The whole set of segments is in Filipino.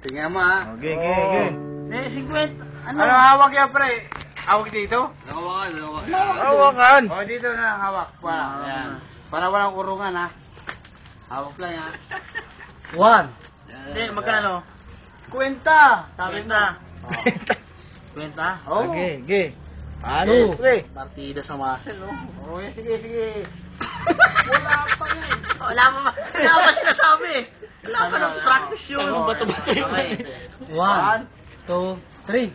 Tingnan mo ha. Okay, okay. 50. Ano hawak yan, pre? Hawak dito? Hawakan. O, dito na hawak. Para. Para walang kurungan ha. Hawak lang ha. 1. Hindi, magkano? 50. Sabi na. 20? Oh. Okay, okay. Ano? Partida sa muscle, no? Oh, sige, sige. Wala pa sinasabi. Wala pa ng practice yun. Ano ba ito? 1, 2, 3.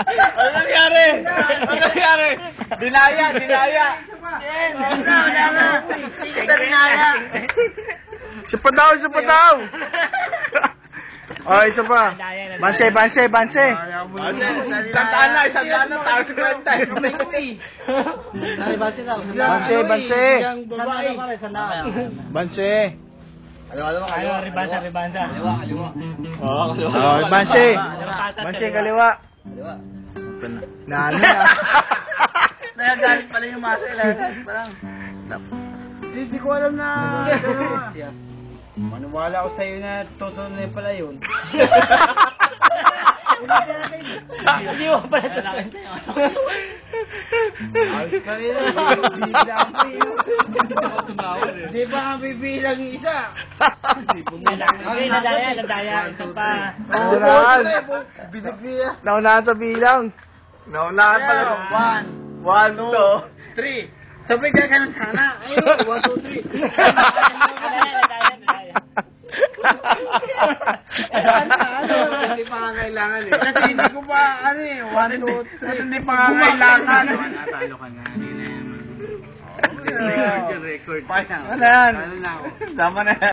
Ano nangyari? Ano nangyari? Dinaya, dinaya. Wala na. Hindi kita dinaya. Isa pa daw, isa pa daw. Oh, isa pa. Banse, banse, banse. Isang na, tayo sa kwenta. Banse, banse. Banse. Ribansa. Oh, banse. Banse, kaliwa. Nano na. Nagagalit pala yung muscle. Parang. Hindi ko alam na. Maniwala ko sa'yo na tutunan pala yun. Hindi mo pala talaga. Ayos ka rin. Bibilang ko yun. Di ba ang bibilang yung isa? Nadaya. Isa pa. Naunahan. Binigyan. Naunahan sa bilang. Naunahan pala. 1, 2, 3. Sabay ka ng sana. Ayun, 1, 2, 3. Hindi pa nga kailangan eh. Kasi hindi ko pa, 1, 2, 3. Hindi pa nga kailangan. Natalo ka na. Hindi na yan. Record. Ano yan? Tama na yan.